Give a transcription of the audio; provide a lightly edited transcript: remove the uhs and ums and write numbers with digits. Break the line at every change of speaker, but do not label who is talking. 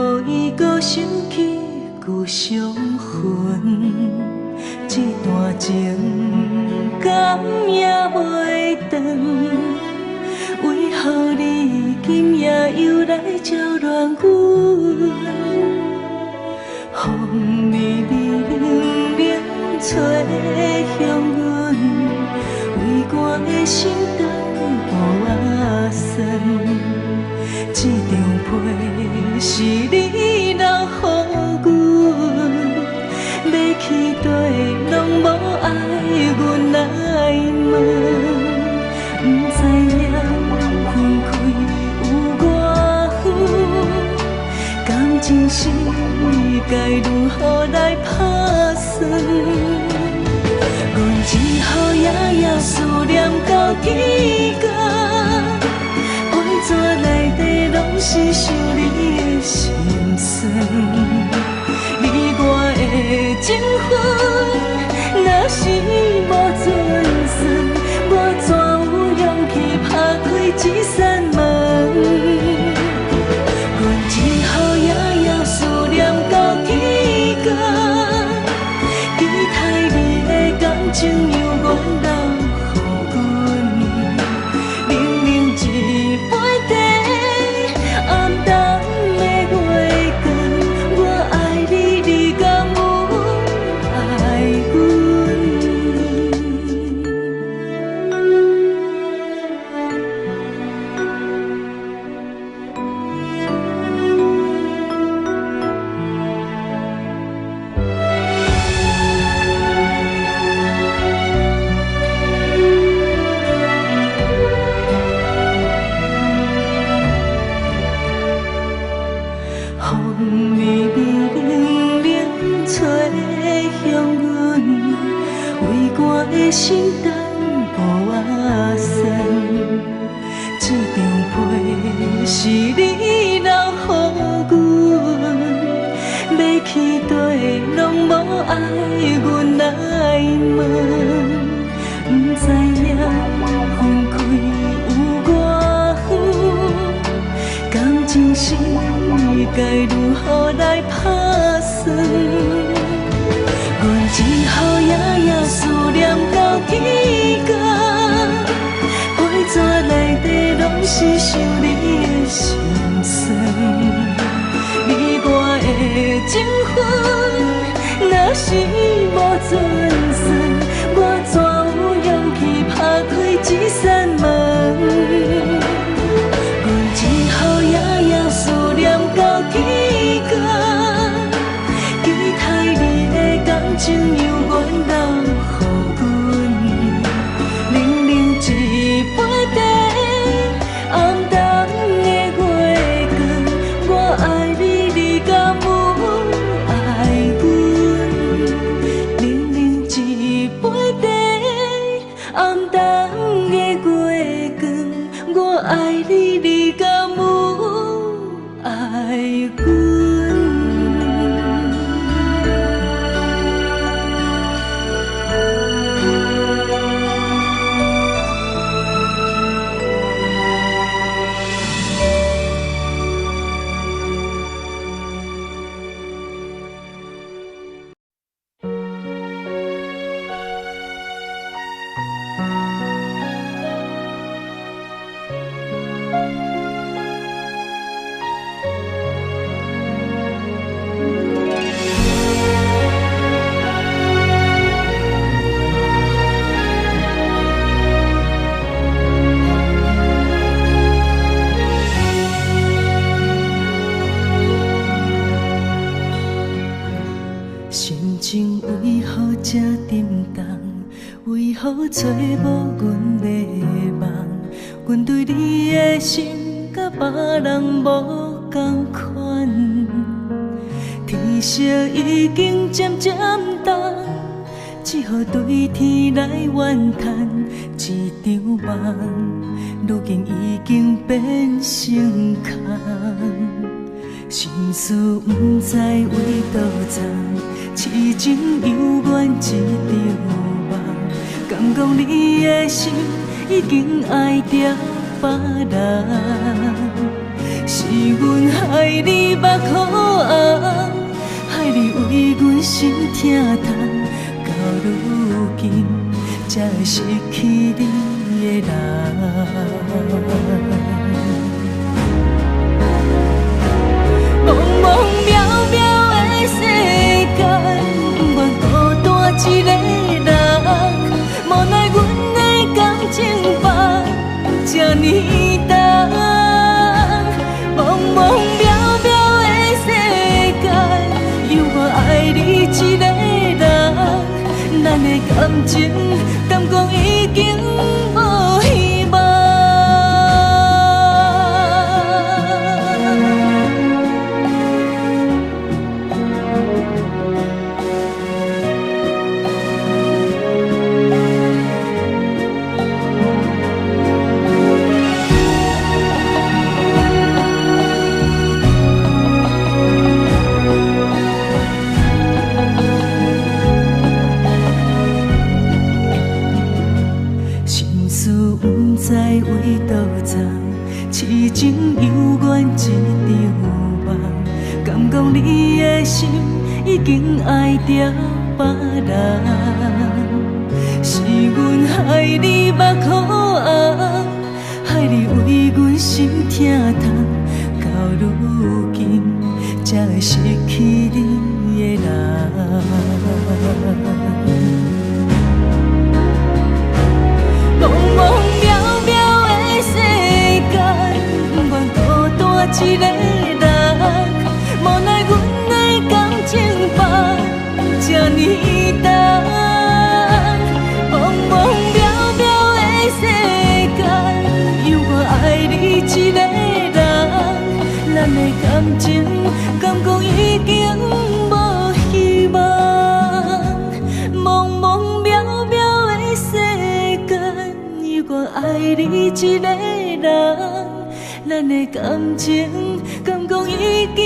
予伊搁想起旧伤痕，这段情敢也袂长。为何你今夜又来招乱阮？风微微冷冷吹向阮，微寒的心肝无仔酸。这张被是你留予阮，要去倒拢无爱阮来问。不知影分开有偌远，感情是该如何来打算？阮只好夜夜思念到天光，杯纸内底拢是想你的心酸。你我的情分，若是无准算，我怎有勇气打开这扇门？阮只好夜夜思念到天光，期待你的感情由阮留予阮。冷冷一杯茶，暗淡的月光，我爱你，你敢有爱阮？风微微冷冷吹向阮，微寒的心肝无仔酸。这张被是你留予阮，要去倒拢无爱阮来问。不知影分开有偌远，感情是该如何来打算？阮只好夜夜思念到天光，杯纸内底拢是想你的心酸。你我的情分，若是无准算，我怎有勇气打开这扇门？阮只好夜夜思念到天光，期待你的感情由阮留予阮。冷冷一杯茶，暗淡的月光，我爱你，你敢有爱阮？冷冷一杯茶，暗淡的月光，我爱你，你敢有爱阮？心情为何这沉重？为何找无阮的梦？阮对你的心，甲别人无同款。天色已经渐渐重，只好对天来怨叹。一场梦，如今已经变成空。心思不知为倒藏，痴情犹原一场梦。敢讲你的心已经爱着别人？是阮害你目眶红，害你为阮心疼痛，到如今才会失去你的人。茫茫渺渺的世间，不愿孤单一个人，无奈阮的感情放这呢重。茫茫渺渺的世间，有我爱你一个人，咱的感情敢讲已经无希望。不知为倒藏，痴情犹原一场梦。敢讲你的心已经爱着别人？是阮害你目眶红，害你为阮心疼痛，到如今才会失去你的人。茫茫渺渺的世间，不愿孤单一个人，无奈阮的感情放这呢重。茫茫渺渺的世间，有我爱你一个人，咱的感情敢讲已经无希望。茫茫渺渺的世间，我爱你一个人，咱的感情敢讲已经